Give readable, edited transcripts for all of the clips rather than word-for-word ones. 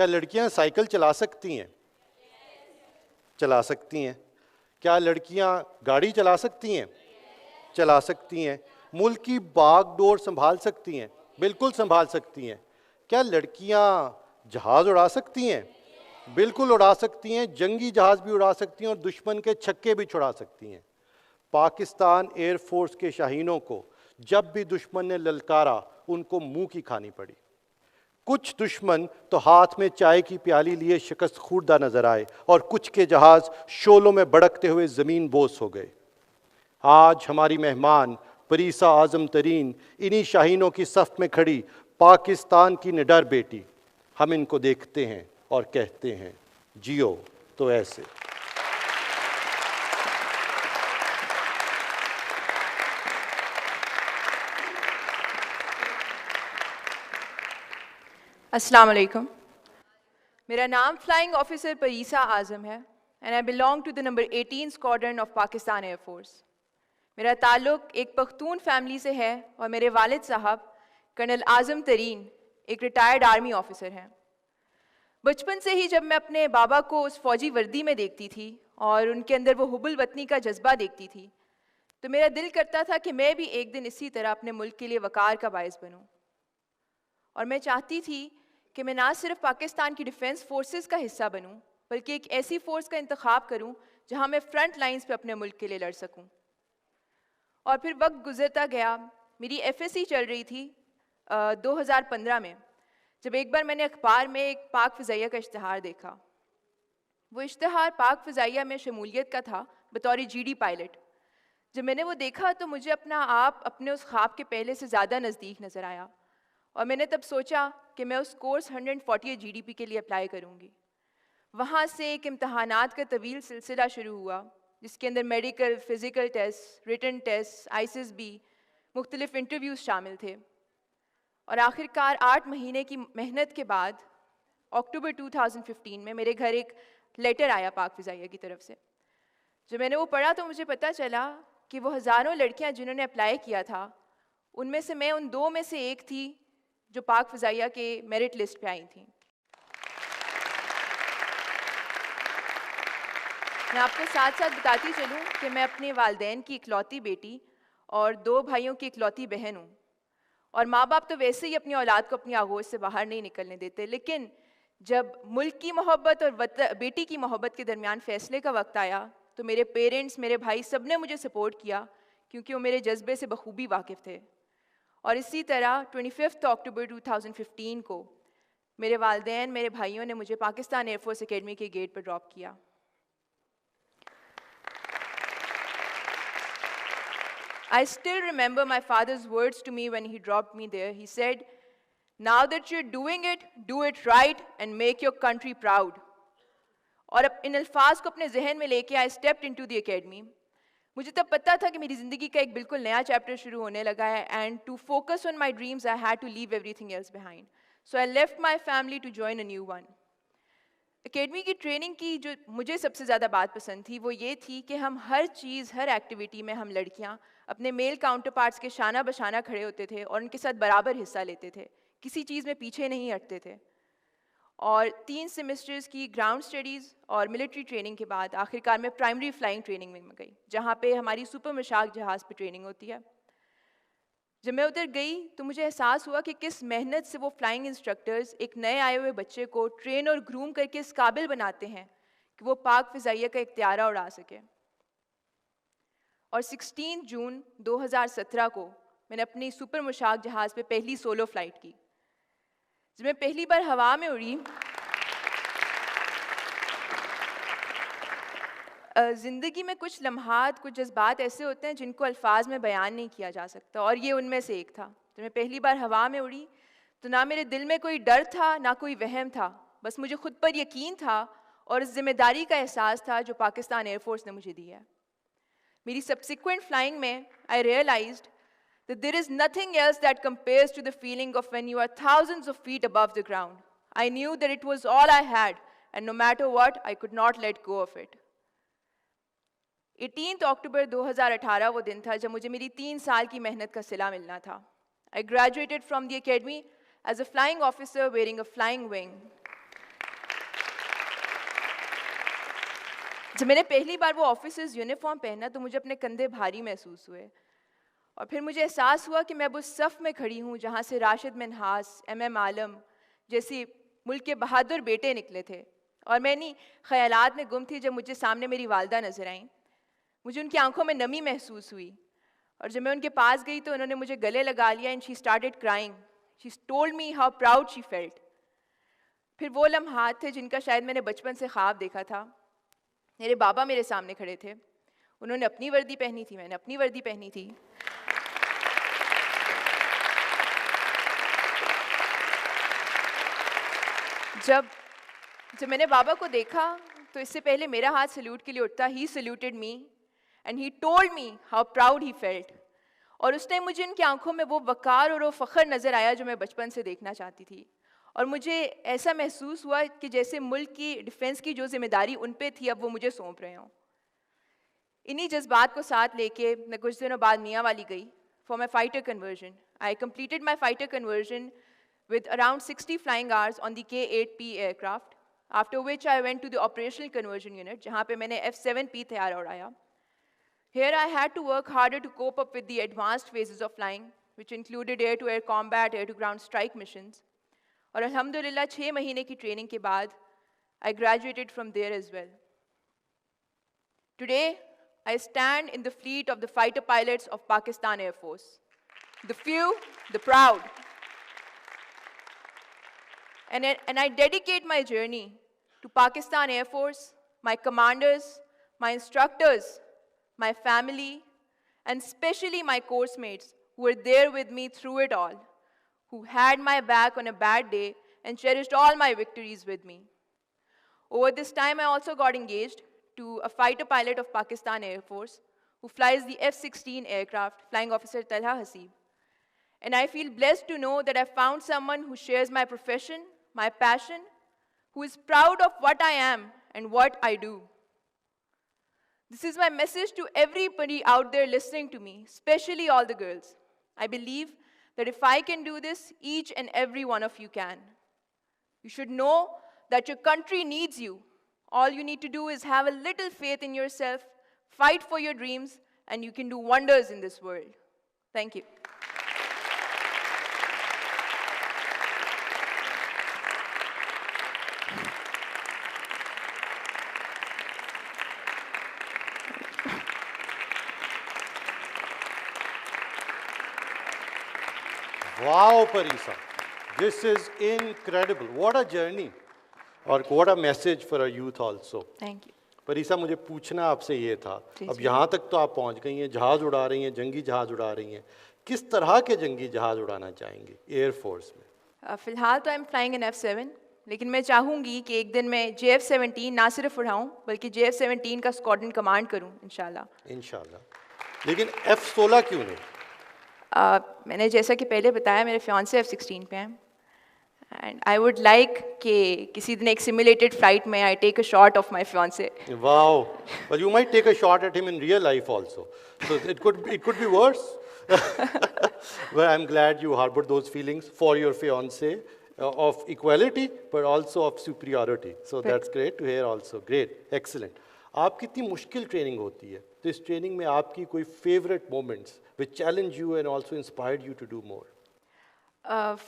کیا لڑکیاں سائیکل چلا سکتی ہیں؟ چلا سکتی ہیں. کیا لڑکیاں گاڑی چلا سکتی ہیں؟ چلا سکتی ہیں. ملک کی باغ ڈور سنبھال سکتی ہیں؟ بالکل سنبھال سکتی ہیں. کیا لڑکیاں جہاز اڑا سکتی ہیں؟ بالکل اڑا سکتی ہیں. جنگی جہاز بھی اڑا سکتی ہیں اور دشمن کے چھکے بھی چھڑا سکتی ہیں. پاکستان ایئر فورس کے شاہینوں کو جب بھی دشمن نے للکارا ان کو منہ کی کھانی پڑی. کچھ دشمن تو ہاتھ میں چائے کی پیالی لیے شکست خوردہ نظر آئے اور کچھ کے جہاز شعلوں میں بڑکتے ہوئے زمین بوس ہو گئے. آج ہماری مہمان پریسا اعظم ترین انہی شاہینوں کی صف میں کھڑی پاکستان کی نڈر بیٹی. ہم ان کو دیکھتے ہیں اور کہتے ہیں جیو تو ایسے. السلام علیکم. میرا نام فلائنگ آفیسر پریسا اعظم ہے and I belong to the number 18 squadron of Pakistan air force. میرا تعلق ایک پختون فیملی سے ہے اور میرے والد صاحب کرنل اعظم ترین ایک ریٹائرڈ آرمی آفیسر ہیں. بچپن سے ہی جب میں اپنے بابا کو اس فوجی وردی میں دیکھتی تھی اور ان کے اندر وہ حب الوطنی کا جذبہ دیکھتی تھی تو میرا دل کرتا تھا کہ میں بھی ایک دن اسی طرح اپنے ملک کے لیے وقار کا باعث بنوں. اور میں چاہتی تھی کہ میں نہ صرف پاکستان کی ڈیفنس فورسز کا حصہ بنوں بلکہ ایک ایسی فورس کا انتخاب کروں جہاں میں فرنٹ لائنز پہ اپنے ملک کے لیے لڑ سکوں. اور پھر وقت گزرتا گیا. میری ایف ایس سی چل رہی تھی 2015 میں جب ایک بار میں نے اخبار میں ایک پاک فضائیہ کا اشتہار دیکھا. وہ اشتہار پاک فضائیہ میں شمولیت کا تھا بطور جی ڈی پائلٹ. جب میں نے وہ دیکھا تو مجھے اپنا آپ اپنے اس خواب کے پہلے سے زیادہ نزدیک نظر آیا اور میں نے تب سوچا کہ میں اس کورس 140 جی ڈی پی کے لیے اپلائی کروں گی. وہاں سے ایک امتحانات کا طویل سلسلہ شروع ہوا جس کے اندر medical, physical test, written test, ISS B, مختلف انٹرویوز شامل تھے. اور آخر کار 8 مہینے کی محنت کے بعد اکتوبر 2015 میں میرے گھر ایک لیٹر آیا پاک فضائیہ کی طرف سے. جب میں نے وہ پڑھا تو مجھے پتہ چلا کہ وہ ہزاروں لڑکیاں جنہوں نے اپلائی کیا تھا ان میں سے میں ان 2 میں سے ایک تھی جو پاک فضائیہ کے میرٹ لسٹ پہ آئی تھیں. میں آپ کو ساتھ ساتھ بتاتی چلوں کہ میں اپنے والدین کی اکلوتی بیٹی اور 2 بھائیوں کی اکلوتی بہن ہوں. اور ماں باپ تو ویسے ہی اپنی اولاد کو اپنی آغوش سے باہر نہیں نکلنے دیتے، لیکن جب ملک کی محبت اور بیٹی کی محبت کے درمیان فیصلے کا وقت آیا تو میرے پیرنٹس، میرے بھائی سب نے مجھے سپورٹ کیا کیونکہ وہ میرے جذبے سے بخوبی واقف تھے. اور اسی طرح 25 اکتوبر 2015 کو میرے والدین، میرے بھائیوں نے مجھے پاکستان ایئر فورس اکیڈمی کے گیٹ پر ڈراپ کیا. I still remember my father's words to me when he dropped me there. He said, "Now that you're doing it, do it right and make your country proud." اور اب ان الفاظ کو اپنے ذہن میں لے کے I stepped into the academy. مجھے تب پتہ تھا کہ میری زندگی کا ایک بالکل نیا چیپٹر شروع ہونے لگا ہے and to focus on my dreams I had to leave everything else behind. So I left my family to join a new one. Academy کی ٹریننگ کی جو مجھے سب سے زیادہ بات پسند تھی وہ یہ تھی کہ ہم ہر چیز، ہر ایکٹیویٹی میں ہم لڑکیاں اپنے میل کاؤنٹر پارٹس کے شانہ بشانہ کھڑے ہوتے تھے اور ان کے ساتھ برابر حصہ لیتے تھے، کسی چیز میں پیچھے نہیں ہٹتے تھے. اور 3 سیمسٹرز کی گراؤنڈ اسٹڈیز اور ملٹری ٹریننگ کے بعد آخر کار میں پرائمری فلائنگ ٹریننگ میں گئی جہاں پہ ہماری سپر مشاق جہاز پہ ٹریننگ ہوتی ہے. جب میں ادھر گئی تو مجھے احساس ہوا کہ کس محنت سے وہ فلائنگ انسٹرکٹرز ایک نئے آئے ہوئے بچے کو ٹرین اور گروم کر کے اس قابل بناتے ہیں کہ وہ پاک فضائیہ کا ایک طیارہ اڑا سکے. اور 16 جون 2017 کو میں نے اپنی سپر مشاق جہاز پہ پہلی سولو فلائٹ کی. جب میں پہلی بار ہوا میں اڑی، زندگی میں کچھ لمحات، کچھ جذبات ایسے ہوتے ہیں جن کو الفاظ میں بیان نہیں کیا جا سکتا اور یہ ان میں سے ایک تھا. جب میں پہلی بار ہوا میں اڑی تو نہ میرے دل میں کوئی ڈر تھا نہ کوئی وہم تھا، بس مجھے خود پر یقین تھا اور اس ذمہ داری کا احساس تھا جو پاکستان ایئر فورس نے مجھے دی ہے. میری سبسیکوینٹ فلائنگ میں I realized that there is nothing else that compares to the feeling of when you are thousands of feet above the ground. I knew that it was all I had and no matter what, I could not let go of it. 18 اکتوبر 2018 وہ دن تھا جب مجھے میری 3 سال کی محنت کا صلہ ملنا تھا. I graduated from the academy as a flying officer wearing a flying wing. جب میں نے پہلی بار وہ آفیسرز یونیفارم پہنا تو مجھے اپنے کندھے بھاری محسوس ہوئے، اور پھر مجھے احساس ہوا کہ میں اب اس صف میں کھڑی ہوں جہاں سے راشد منہاس، ایم عالم جیسی ملک کے بہادر بیٹے نکلے تھے، اور میں انہیں خیالات میں گم تھی جب مجھے سامنے میری والدہ نظر آئیں. مجھے ان کی آنکھوں میں نمی محسوس ہوئی، اور جب میں ان کے پاس گئی تو انہوں نے مجھے گلے لگا لیا. And she started crying. She told me how proud she felt. پھر وہ لمحات تھے جن کا شاید میں نے بچپن سے خواب دیکھا تھا. میرے بابا میرے سامنے کھڑے تھے، انہوں نے اپنی وردی پہنی تھی، میں نے اپنی وردی پہنی تھی. جب میں نے بابا کو دیکھا تو اس سے پہلے میرا ہاتھ سلیوٹ کے لیے اٹھتا، he saluted me and he told me how proud he felt. اور اس ٹائم مجھے ان کی آنکھوں میں وہ وقار اور وہ فخر نظر آیا جو میں بچپن سے دیکھنا چاہتی تھی، اور مجھے ایسا محسوس ہوا کہ جیسے ملک کی ڈیفنس کی جو ذمہ داری ان پہ تھی اب وہ مجھے سونپ رہے ہوں. انہی جذبات کو ساتھ لے کے میں کچھ دنوں بعد میاں والی گئی for my fighter conversion. I completed my fighter conversion with around 60 flying hours on the K-8P aircraft, after which I went to the operational conversion unit, جہاں پہ میں نے F-7P طیارہ اڑایا. Here I had to work harder to cope up with the advanced phases of flying, which included air-to-air combat, air-to-ground strike missions. اور الحمدللہ 6 مہینے کی ٹریننگ کے بعد I graduated from there as well. Today, I stand in the fleet of the fighter pilots of Pakistan Air Force. The few, the proud. And I dedicate my journey to Pakistan Air Force, my commanders, my instructors, my family, and especially my course mates who were there with me through it all, who had my back on a bad day and cherished all my victories with me. Over this time, I also got engaged to a fighter pilot of Pakistan Air Force who flies the F-16 aircraft, Flying Officer Talha Haseeb. And I feel blessed to know that I found someone who shares my profession, my passion, who is proud of what I am and what I do. This is my message to everybody out there listening to me, especially all the girls. I believe that if I can do this, each and every one of you can. You should know that your country needs you. All you need to do is have a little faith in yourself, fight for your dreams, and you can do wonders in this world. Thank you. Wow, Parisa, this is incredible. What a journey, or what a message for our youth also. Thank you. پریسا مجھے پوچھنا آپ سے یہ تھا، اب یہاں تک تو آپ پہنچ گئی ہیں، جہاز اڑا رہی ہیں، جنگی جہاز اڑا رہی ہیں، کس طرح کے جنگی جہاز اڑانا چاہیں گی ایئر فورس میں؟ فی الحال تو I'm flying an F-7, لیکن میں چاہوں گی کہ ایک دن میں JF-17 نہ صرف اڑاؤں بلکہ JF-17 کا اسکواڈرن کمانڈ کروں انشاءاللہ. انشاءاللہ. لیکن F-16 کیوں نہیں؟ میں نے جیسا کہ پہلے بتایا میرے فیانسے F-16 پہ ہیں، اینڈ آئی ووڈ لائک کہ کسی دن ایک سیمولیٹڈ فلائٹ میں I take a shot of my fiancée. Wow, well you might take a shot at him in real life also, so it could be worse. But I'm glad you harbored those feelings for your fiancé of equality but also of superiority, so that's great to hear also. Great, excellent. آپ کی اتنی مشکل training ہوتی ہے تو اس training میں آپ کی کوئی favourite moments which challenge you and also inspired you to do more?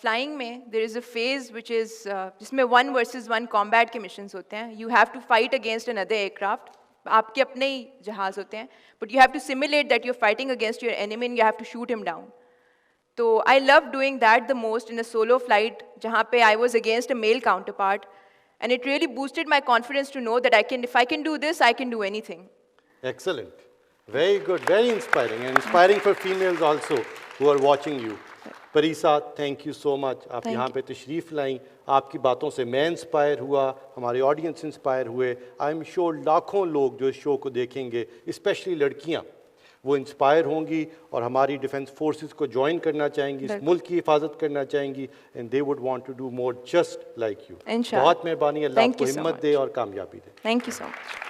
Flying میں دیر از اے فیز وچ از جس میں 1 versus 1 کامبیٹ کے مشنس ہوتے ہیں. You have to fight against another aircraft. آپ کے اپنے ہی جہاز ہوتے ہیں, but you have to simulate that you are fighting against your enemy and you have to shoot him down. تو I love doing that the most in a solo flight, جہاں پہ I was against a male counterpart, and it really boosted my confidence to know that if I can do this, I can do anything. Excellent. Very good, very inspiring, and inspiring for females also who are watching you. Parisa, thank you so much. آپ یہاں پہ تشریف لائیں, آپ کی باتوں سے میں انسپائر ہوا, ہمارے آڈینس انسپائر ہوئے. آئی ایم شیور لاکھوں لوگ جو اس شو کو دیکھیں گے, اسپیشلی لڑکیاں, وہ انسپائر ہوں گی اور ہماری ڈیفنس فورسز کو جوائن کرنا چاہیں گی, اس ملک کی حفاظت کرنا چاہیں گی, and they would want to do more just like you. بہت مہربانی, اللہ آپ کو ہمت دے اور کامیابی دے. Thank you so much.